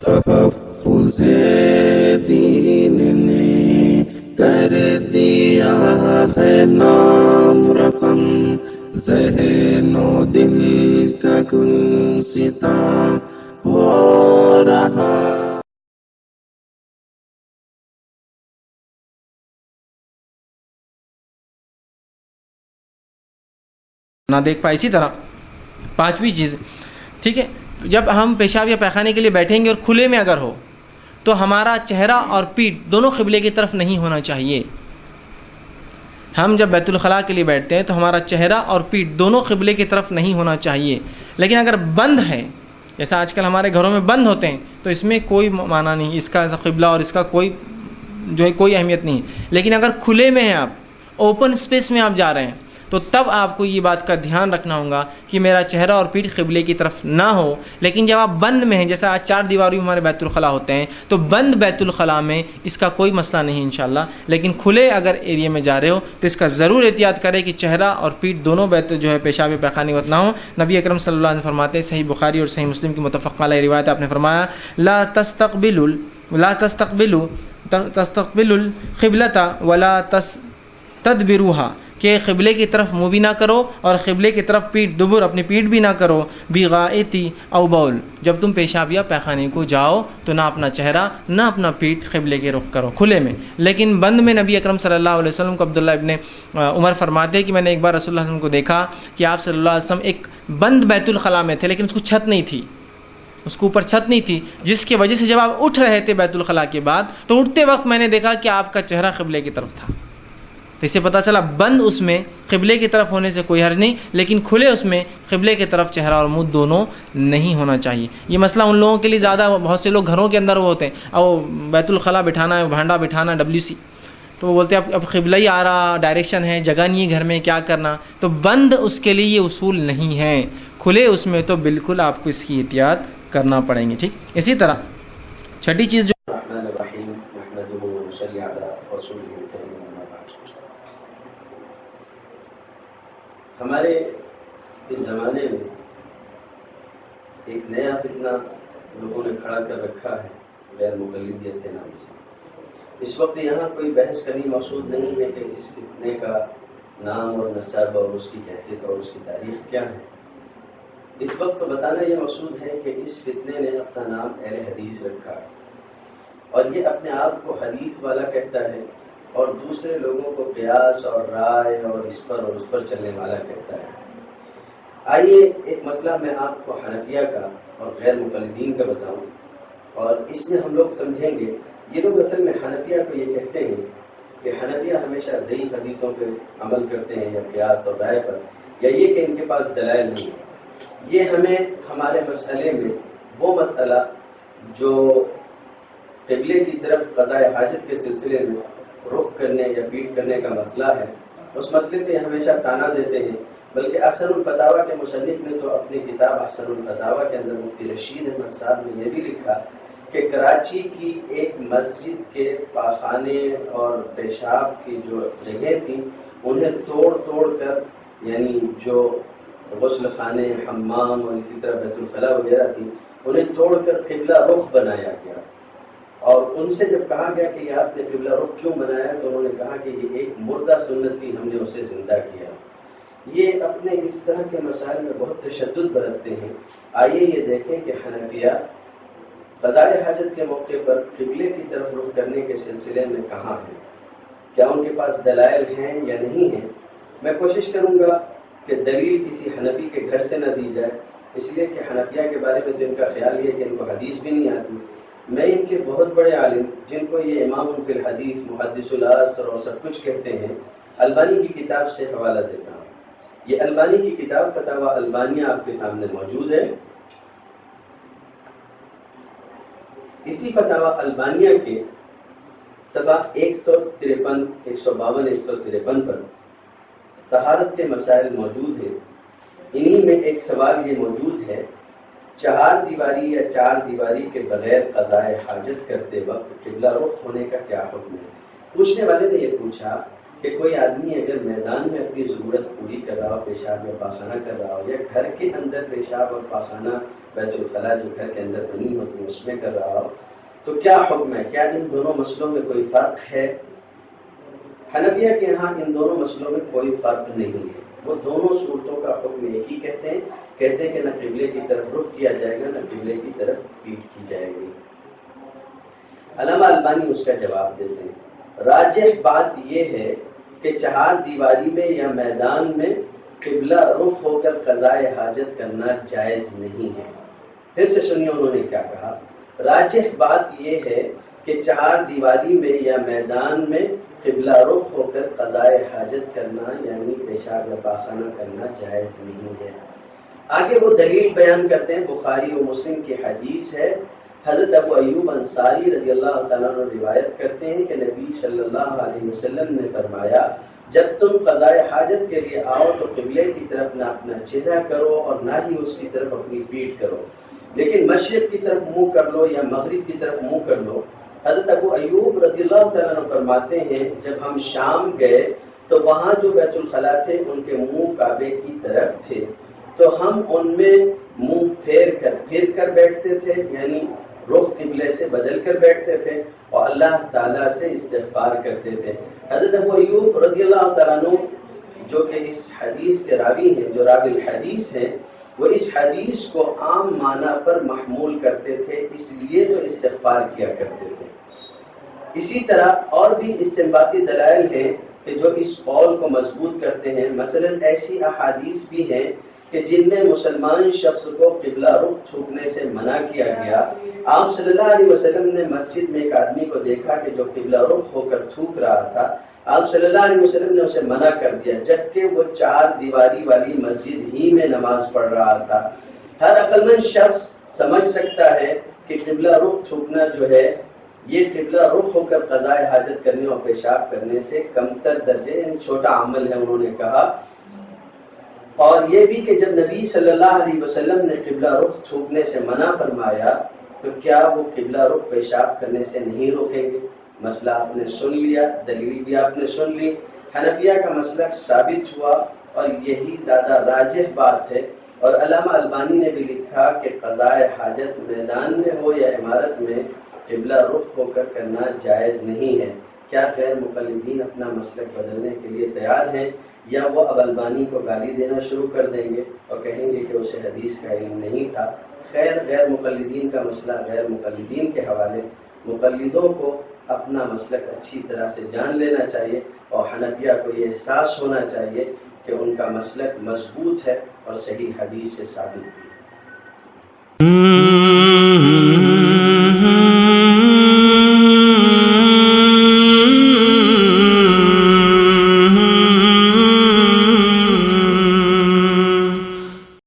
تحفظ دین نے کر دیا ہے نام رقم، ذہن و دل کا گلستاں ہو رہا۔ نہ دیکھ پائے۔ اسی طرح پانچویں چیز، ٹھیک ہے، جب ہم پیشاب یا پیخانے کے لیے بیٹھیں گے اور کھلے میں اگر ہو تو ہمارا چہرہ اور پیٹھ دونوں قبلے کی طرف نہیں ہونا چاہیے۔ ہم جب بیت الخلاء کے لیے بیٹھتے ہیں تو ہمارا چہرہ اور پیٹھ دونوں قبلے کی طرف نہیں ہونا چاہیے، لیکن اگر بند ہے، جیسا آج کل ہمارے گھروں میں بند ہوتے ہیں، تو اس میں کوئی معنی نہیں، اس کا قبلہ اور اس کا کوئی اہمیت نہیں۔ لیکن اگر کھلے میں ہیں، آپ اوپن اسپیس میں آپ جا رہے ہیں، تو تب آپ کو یہ بات کا دھیان رکھنا ہوگا کہ میرا چہرہ اور پیٹھ قبلے کی طرف نہ ہو۔ لیکن جب آپ بند میں ہیں، جیسا آج 4 دیواری ہمارے بیت الخلاء ہوتے ہیں، تو بند بیت الخلاء میں اس کا کوئی مسئلہ نہیں انشاءاللہ، لیکن کھلے اگر ایریے میں جا رہے ہو تو اس کا ضرور احتیاط کرے کہ چہرہ اور پیٹھ دونوں پیشاب پیخانے وقت نہ ہو۔ نبی اکرم صلی اللہ علیہ وسلم فرماتے ہیں، صحیح بخاری اور صحیح مسلم کی متفق علیہ روایت، آپ نے فرمایا لا تستقبلوا القبلۃ ولا تستدبروها، کہ قبلے کی طرف منہ بھی نہ کرو اور قبلے کی طرف اپنی پیٹھ بھی نہ کرو، بغائطی او بول، جب تم پیشاب یا پیخانے کو جاؤ تو نہ اپنا چہرہ نہ اپنا پیٹھ قبلے کے رخ کرو کھلے میں۔ لیکن بند میں نبی اکرم صلی اللہ علیہ وسلم کو عبداللہ ابن عمر فرماتے ہیں کہ میں نے ایک بار رسول اللہ علیہ وسلم کو دیکھا کہ آپ صلی اللہ علیہ وسلم ایک بند بیت الخلاء میں تھے، لیکن اس کو چھت نہیں تھی، اس کو اوپر چھت نہیں تھی، جس کی وجہ سے جب آپ اٹھ رہے تھے بیت الخلاء کے بعد تو اٹھتے وقت میں نے دیکھا کہ آپ کا چہرہ قبلے کی طرف تھا۔ تو اس سے پتہ چلا بند اس میں قبلے کی طرف ہونے سے کوئی حرج نہیں، لیکن کھلے اس میں قبلے کی طرف چہرہ اور منہ دونوں نہیں ہونا چاہیے۔ یہ مسئلہ ان لوگوں کے لیے زیادہ، بہت سے لوگ گھروں کے اندر وہ ہوتے ہیں، اور بیت الخلاء بٹھانا ہے، بھانڈا بٹھانا WC، تو وہ بولتے ہیں اب قبلہ ہی آ رہا، ڈائریکشن ہے، جگہ نہیں ہے گھر میں، کیا کرنا۔ تو بند اس کے لیے یہ اصول نہیں ہے، کھلے اس میں تو بالکل آپ کو اس کی احتیاط کرنا پڑیں گے، ٹھیک۔ اسی طرح چھٹی چیز جو ہمارے اس زمانے میں ایک نیا فتنہ لوگوں نے کھڑا کر رکھا ہے، غیر مقلدیت کے نام سے۔ اس وقت یہاں کوئی بحث کرنی مقصود نہیں ہے کہ اس فتنے کا نام اور نسب اور اس کی کیفیت اور اس کی تاریخ کیا ہے۔ اس وقت تو بتانا یہ مقصود ہے کہ اس فتنے نے اپنا نام اہل حدیث رکھا ہے، اور یہ اپنے آپ کو حدیث والا کہتا ہے، اور دوسرے لوگوں کو قیاس اور رائے اور اس پر اور اس پر چلنے والا کہتا ہے۔ آئیے ایک مسئلہ میں آپ کو حنفیہ کا اور غیر مقلدین کا بتاؤں، اور اس میں ہم لوگ سمجھیں گے یہ لوگ اصل میں حنفیہ کو یہ کہتے ہیں کہ حنفیہ ہمیشہ ضعیف حدیثوں پہ عمل کرتے ہیں، یا قیاس اور رائے پر، یا یہ کہ ان کے پاس دلائل نہیں ہے۔ یہ ہمیں ہمارے مسئلے میں وہ مسئلہ جو قبلے کی طرف قضاء حاجت کے سلسلے میں رخ کرنے یا پیٹ کرنے کا مسئلہ ہے، اس مسئلے پہ ہمیشہ تانا دیتے ہیں۔ بلکہ احسن الفتاویٰ کے مصنف نے تو اپنی کتاب احسن الفتاویٰ کے اندر مفتی رشید احمد صاحب نے یہ بھی لکھا کہ کراچی کی ایک مسجد کے پاخانے اور پیشاب کی جو جگہیں تھیں انہیں توڑ کر، یعنی جو غسل خانے، حمام اور اسی طرح بیت الخلاء وغیرہ تھی، انہیں توڑ کر قبلہ رخ بنایا گیا۔ اور ان سے جب کہا گیا کہ یہ آپ نے قبلہ رخ کیوں بنایا، تو انہوں نے کہا کہ یہ ایک مردہ سنت تھی، ہم نے اسے زندہ کیا۔ یہ اپنے اس طرح کے مسائل میں بہت تشدد برتتے ہیں۔ آئیے یہ دیکھیں کہ حنفیہ قضاء حاجت کے موقع پر قبلے کی طرف رخ کرنے کے سلسلے میں کہاں ہیں، کیا ان کے پاس دلائل ہیں یا نہیں ہیں۔ میں کوشش کروں گا کہ دلیل کسی حنفی کے گھر سے نہ دی جائے، اس لیے کہ حنفیہ کے بارے میں تو ان کا خیال یہ کہ ان کو حدیث بھی نہیں آتی۔ میں ان کے بہت بڑے عالم جن کو یہ امام فی الحدیث، محدث العصر اور سب کچھ کہتے ہیں، البانی کی کتاب سے حوالہ دیتا ہوں۔ یہ البانی کی کتاب فتاوی البانیہ آپ کے سامنے موجود ہے۔ اسی فتاوی البانیہ کے صفحہ 153، 152، 153 پر طہارت کے مسائل موجود ہیں۔ انہی میں ایک سوال یہ موجود ہے، 4 دیواری یا 4 دیواری کے بغیر قضاء حاجت کرتے وقت قبلہ رخ ہونے کا کیا حکم ہے۔ پوچھنے والے نے یہ پوچھا کہ کوئی آدمی اگر میدان میں اپنی ضرورت پوری کر رہا ہو، پیشاب یا پاخانہ کر رہا ہو، یا گھر کے اندر پیشاب اور پاخانہ بیت الخلاء جو گھر کے اندر بنی ہوتی ہے اس میں کر رہا ہو، تو کیا حکم ہے؟ کیا ان دونوں مسئلوں میں کوئی فرق ہے؟ حنفیہ کے ہاں ان دونوں مسئلوں میں کوئی فرق نہیں ہے، وہ دونوں صورتوں کا حکم ایک ہی کہتے ہیں کہ نہ قبلے کی طرف رخ کیا جائے گا، نہ قبلے کی طرف پیٹ کی جائے گی۔ علامہ البانی اس کا جواب دیتے ہیں، راجح بات یہ ہے کہ چہار دیواری میں یا میدان میں قبلہ رخ ہو کر قضاء حاجت کرنا جائز نہیں ہے۔ پھر سے سنیے انہوں نے کیا کہا، راجح بات یہ ہے کہ چہار دیواری میں یا میدان میں قبلہ رخ ہو کر قضاء حاجت کرنا یعنی پیشاب یا پاخانہ کرنا جائز نہیں ہے۔ آگے وہ دلیل بیان کرتے ہیں، بخاری و مسلم کی حدیث ہے، حضرت ابو ایوب انصاری رضی اللہ تعالیٰ عنہ روایت کرتے ہیں کہ نبی صلی اللہ علیہ وسلم نے فرمایا، جب تم قضاء حاجت کے لیے آؤ تو قبلے کی طرف نہ اپنا چہرہ کرو اور نہ ہی اس کی طرف اپنی پیٹھ کرو، لیکن مشرق کی طرف منہ کر لو یا مغرب کی طرف منہ کر لو۔ حضرت ابو ایوب رضی اللہ تعالیٰ عنہ فرماتے ہیں، جب ہم شام گئے تو وہاں جو بیت الخلاء تھے ان کے منہ کعبے کی طرف تھے، تو ہم ان میں منہ پھیر کر بیٹھتے تھے، یعنی رخ قبلے سے بدل کر بیٹھتے تھے اور اللہ تعالیٰ سے استغفار کرتے تھے۔ حضرت ابو ایوب رضی اللہ تعالیٰ عنہ جو کہ اس حدیث کے راوی ہیں، جو راوی الحدیث ہیں، وہ اس حدیث کو عام معنی پر محمول کرتے تھے، اس لیے تو استغفار کیا کرتے تھے۔ اسی طرح اور بھی استنباطی دلائل ہیں کہ جو اس قول کو مضبوط کرتے ہیں، مثلا ایسی احادیث بھی ہیں کہ جن میں مسلمان شخص کو قبلہ رخ تھوکنے سے منع کیا گیا۔ آپ صلی اللہ علیہ وسلم نے مسجد میں ایک آدمی کو دیکھا کہ جو قبلہ رخ ہو کر تھوک رہا تھا، آپ صلی اللہ علیہ وسلم نے اسے منع کر دیا، جبکہ وہ چار دیواری والی مسجد ہی میں نماز پڑھ رہا تھا۔ ہر عقل مند شخص سمجھ سکتا ہے کہ قبلہ رخ تھوکنا جو ہے یہ قبلہ رخ ہو کر قضاء حاجت کرنے اور پیشاب کرنے سے کمتر درجے یعنی چھوٹا عمل ہے، انہوں نے کہا۔ اور یہ بھی کہ جب نبی صلی اللہ علیہ وسلم نے قبلہ رخ تھوکنے سے منع فرمایا تو کیا وہ قبلہ رخ پیشاب کرنے سے نہیں روکیں گے؟ مسئلہ آپ نے سن لیا، دلیل بھی آپ نے سن لی، حنفیہ کا مسلک ثابت ہوا اور یہی زیادہ راجح بات ہے۔ اور علامہ البانی نے بھی لکھا کہ قضاء حاجت میدان میں ہو یا عمارت میں قبلہ رخ ہو کر کرنا جائز نہیں ہے۔ کیا غیر مقلدین اپنا مسلک بدلنے کے لیے تیار ہیں، یا وہ اب البانی کو گالی دینا شروع کر دیں گے اور کہیں گے کہ اسے حدیث کا علم نہیں تھا؟ خیر، غیر مقلدین کا مسئلہ غیر مقلدین کے حوالے، مقلدوں کو اپنا مسلک اچھی طرح سے جان لینا چاہیے اور حنفیہ کو یہ احساس ہونا چاہیے کہ ان کا مسلک مضبوط ہے اور صحیح حدیث سے ثابت ہے۔